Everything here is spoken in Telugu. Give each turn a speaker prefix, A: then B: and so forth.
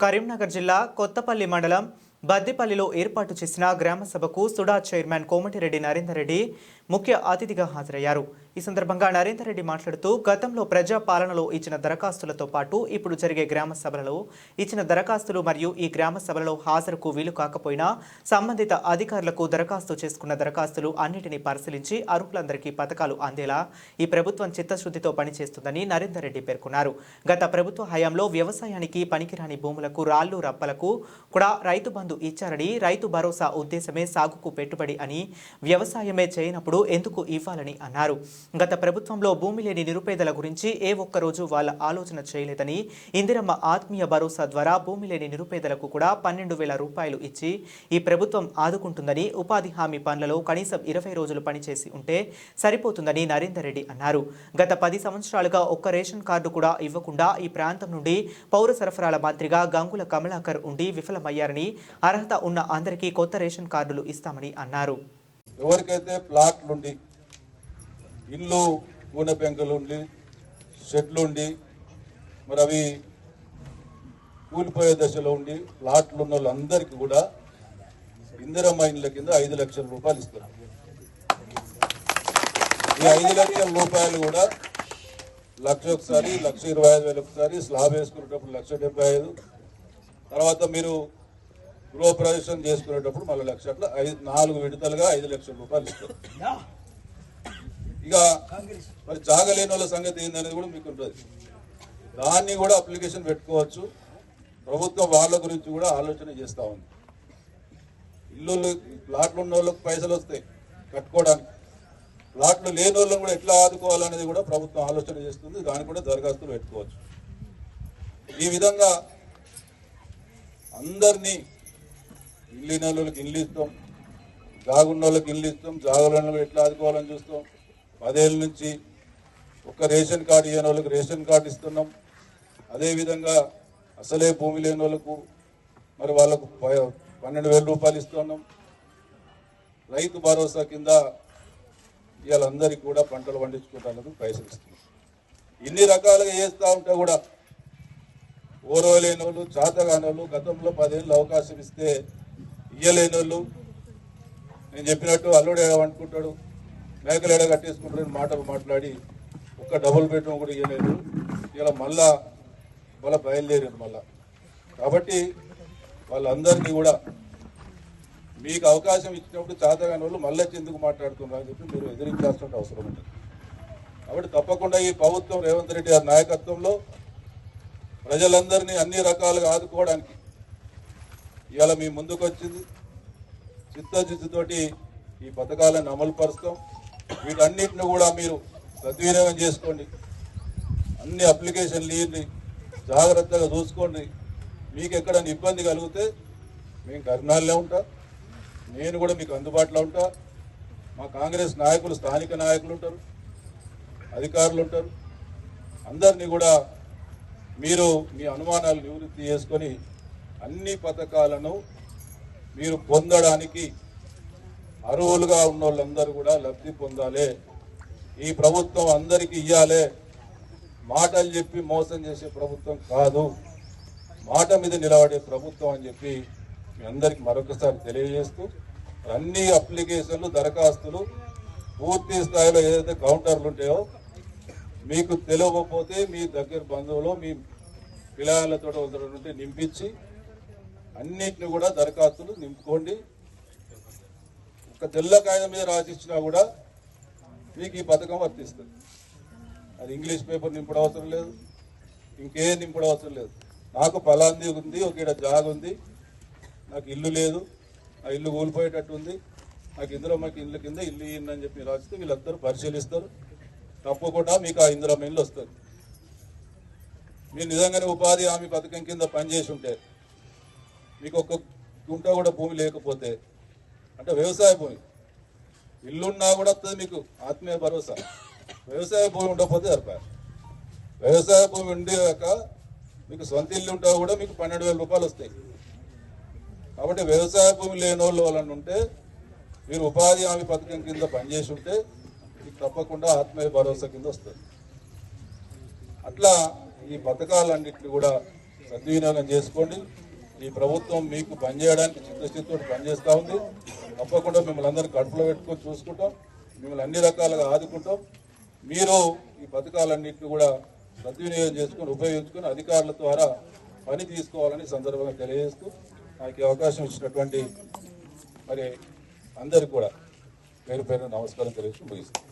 A: కరీంనగర్ జిల్లా కొత్తపల్లి మండలం బద్దిపల్లిలో ఏర్పాటు చేసిన గ్రామ సభకు సుడా చైర్మన్ కోమటిరెడ్డి నరేందర్ రెడ్డి ముఖ్య అతిథిగా హాజరయ్యారు. ఈ సందర్భంగా నరేందర్ రెడ్డి మాట్లాడుతూ గతంలో ప్రజా పాలనలో ఇచ్చిన దరఖాస్తులతో పాటు ఇప్పుడు జరిగే గ్రామ సభలలో ఇచ్చిన దరఖాస్తులు మరియు ఈ గ్రామ సభలలో హాజరుకు వీలు కాకపోయినా సంబంధిత అధికారులకు దరఖాస్తు చేసుకున్న దరఖాస్తులు అన్నిటినీ పరిశీలించి అర్హులందరికీ పథకాలు అందేలా ఈ ప్రభుత్వం చిత్తశుద్ధితో పనిచేస్తుందని నరేందర్ రెడ్డి పేర్కొన్నారు. గత ప్రభుత్వ హయాంలో వ్యవసాయానికి పనికిరాని భూములకు రాళ్లు రప్పలకు కూడా రైతు బంధు ఇచ్చారని, రైతు భరోసా ఉద్దేశమే సాగుకు పెట్టుబడి అని, వ్యవసాయమే చేయనప్పుడు ఎందుకు ఇవ్వాలని అన్నారు. గత ప్రభుత్వంలో భూమి లేని నిరుపేదల గురించి ఏ ఒక్కరోజు వాళ్ళ ఆలోచన చేయలేదని, ఇందిరమ్మ ఆత్మీయ భరోసా ద్వారా భూమి లేని నిరుపేదలకు కూడా 12,000 రూపాయలు ఇచ్చి ఈ ప్రభుత్వం ఆదుకుంటుందని, ఉపాధి హామీ పనులలో కనీసం 20 రోజులు పనిచేసి ఉంటే సరిపోతుందని నరేందర్ రెడ్డి అన్నారు. గత 10 సంవత్సరాలుగా ఒక్క రేషన్ కార్డు కూడా ఇవ్వకుండా ఈ ప్రాంతం నుండి పౌర సరఫరాల మంత్రిగా గంగుల కమలాకర్ ఉండి విఫలమయ్యారని, అర్హత ఉన్న అందరికీ కొత్త రేషన్ కార్డులు ఇస్తామని అన్నారు.
B: ఎవరికైతే ప్లాట్లుండి ఇల్లు కూన పెంకులుండి షెడ్లుండి మరి అవి కూలిపోయే దశలో ఉండి ప్లాట్లు ఉన్న వాళ్ళందరికీ కూడా ఇందిరమ్మ ఇండ్ల కింద 5 లక్షల రూపాయలు ఇస్తారు. ఈ 5 లక్షల రూపాయలు కూడా 1,00,000 ఒకసారి, 1,25,000 ఒకసారి, స్లాబ్ వేసుకునేటప్పుడు 1,75,000, తర్వాత మీరు గృహప్రవేశం చేసుకునేటప్పుడు మళ్ళీ 1,00,000, అట్లా 4 విడతలుగా 5 లక్షల రూపాయలు ఇస్తారు. ఇక మరి జాగలేని వాళ్ళ సంగతి ఏందనేది కూడా మీకు ఉంటుంది. దాన్ని కూడా అప్లికేషన్ పెట్టుకోవచ్చు. ప్రభుత్వం వాళ్ళ గురించి కూడా ఆలోచన చేస్తూ ఉంది. ఇల్లు ప్లాట్లు ఉన్న వాళ్ళకి పైసలు వస్తాయి కట్టుకోవడానికి, ప్లాట్లు లేని వాళ్ళని కూడా ఎట్లా ఆదుకోవాలనేది కూడా ప్రభుత్వం ఆలోచన చేస్తుంది. దానికి కూడా దరఖాస్తులు పెట్టుకోవచ్చు. ఈ విధంగా అందరినీ ఇల్లు లేని వాళ్ళకి ఇల్లు ఇస్తాం, జాగున్న వాళ్ళకి ఇల్లు ఇస్తాం, జాగులను ఎట్లా ఆదుకోవాలని చూస్తాం. 10 ఏళ్ళ నుంచి ఒక్క రేషన్ కార్డు ఇవ్వని వాళ్ళకి రేషన్ కార్డు ఇస్తున్నాం. అదేవిధంగా అసలే భూమి లేని వాళ్ళకు మరి వాళ్ళకు 12,000 రూపాయలు ఇస్తున్నాం. రైతు భరోసా కింద వీళ్ళందరికీ కూడా పంటలు పండించుకోవడానికి పైసలు ఇస్తున్నాం. ఇన్ని రకాలుగా చేస్తూ ఉంటే కూడా ఓర్వలేని వాళ్ళు, చేతగాని వాళ్ళు, గతంలో 10 ఏళ్ళు అవకాశం ఇస్తే ఇయ్యలేని వాళ్ళు, నేను చెప్పినట్టు అల్లుడు ఏడవనుకుంటాడు, మేకలు ఏడ కట్టేసుకుంటాడు మాటలు మాట్లాడి ఒక్క డబుల్ బెడ్రూమ్ కూడా ఇవ్వలేదు. ఇలా మళ్ళా బయలుదేరారు మళ్ళా. కాబట్టి వాళ్ళందరినీ కూడా మీకు అవకాశం ఇచ్చినప్పుడు చేతగాని వాళ్ళు మళ్ళీ ఎందుకు మాట్లాడుతున్నారు అని చెప్పి మీరు ఎదిరించాల్సిన అవసరం ఉంటుంది. కాబట్టి తప్పకుండా ఈ ప్రభుత్వం రేవంత్ రెడ్డి గారి నాయకత్వంలో ప్రజలందరినీ అన్ని రకాలుగా ఆదుకోవడానికి ఇవాళ మీ ముందుకు వచ్చింది. చిత్తశుద్ధితోటి ఈ పథకాలను అమలు పరుస్తాం. వీటన్నిటిని కూడా మీరు సద్వినియోగం చేసుకోండి. అన్ని అప్లికేషన్లు ఇవ్వండి, జాగ్రత్తగా చూసుకోండి. మీకు ఎక్కడైనా ఇబ్బంది కలిగితే మేము కర్నాల్లో ఉంటా, నేను కూడా మీకు అందుబాటులో ఉంటా. మా కాంగ్రెస్ నాయకులు, స్థానిక నాయకులు ఉంటారు, అధికారులు ఉంటారు. అందరినీ కూడా మీరు మీ అనుమానాలు నివృత్తి చేసుకొని అన్ని పథకాలను మీరు పొందడానికి అర్హులుగా ఉన్న వాళ్ళందరూ కూడా లబ్ధి పొందాలి. ఈ ప్రభుత్వం అందరికీ ఇవ్వాలి. మాటలు చెప్పి మోసం చేసే ప్రభుత్వం కాదు, మాట మీద నిలబడే ప్రభుత్వం అని చెప్పి మీ అందరికి మరొకసారి తెలియజేస్తూ, అన్ని అప్లికేషన్లు, దరఖాస్తులు పూర్తి స్థాయిలో ఏదైతే కౌంటర్లు ఉంటాయో మీకు తెలియకపోతే మీ దగ్గర బంధువులు, మీ పిల్లలతో ఉంటే నింపించి అన్నిటిని కూడా దరఖాస్తులు నింపుకోండి. ఒక తెల్ల కాగితం మీద రాసిచ్చినా కూడా మీకు ఈ పథకం వర్తిస్తుంది. అది ఇంగ్లీష్ పేపర్ నింపడం అవసరం లేదు, ఇంకేం నింపడం అవసరం లేదు. నాకు ఫలాంది ఉంది, ఒక ఇక్కడ జాగ్ ఉంది, నాకు ఇల్లు లేదు, ఆ ఇల్లు కూలిపోయేటట్టు ఉంది, నాకు ఇందిరమ్మ ఇళ్ళ కింద ఇల్లు ఇయ్యండి చెప్పి రాస్తే వీళ్ళందరూ పరిశీలిస్తారు. తప్పకుండా మీకు ఆ ఇందిరమ్మ ఇల్లు వస్తుంది. మీరు నిజంగానే ఉపాధి హామీ పథకం కింద పనిచేసి ఉంటే, మీకు ఒక్క గుంట కూడా భూమి లేకపోతే, అంటే వ్యవసాయ భూమి ఇల్లున్నా కూడా వస్తుంది మీకు ఆత్మీయ భరోసా. వ్యవసాయ భూమి ఉండకపోతే సరిపోయారు. వ్యవసాయ భూమి ఉండేక మీకు సొంత ఇల్లు ఉంటా కూడా మీకు 12,000 రూపాయలు వస్తాయి. కాబట్టి వ్యవసాయ భూమి లేని వాళ్ళు వాళ్ళని ఉంటే మీరు ఉపాధి హామీ పథకం కింద పనిచేసి ఉంటే మీకు తప్పకుండా ఆత్మీయ భరోసా కింద వస్తుంది. అట్లా ఈ పథకాలన్నింటినీ కూడా సద్వినియోగం చేసుకోండి. ఈ ప్రభుత్వం మీకు పనిచేయడానికి చిత్తశుద్ధితో పనిచేస్తూ ఉంది. తప్పకుండా మిమ్మల్ని అందరినీ కడుపులో పెట్టుకొని చూసుకుంటాం, మిమ్మల్ని అన్ని రకాలుగా ఆదుకుంటాం. మీరు ఈ పథకాలన్నింటినీ కూడా సద్వినియోగం చేసుకొని ఉపయోగించుకొని అధికారుల ద్వారా పని తీసుకోవాలని సందర్భంగా తెలియజేస్తూ నాకు ఈ అవకాశం ఇచ్చినటువంటి మరి అందరికీ కూడా పేరు పేరు నమస్కారం తెలియజేస్తూ ముగిస్తాను.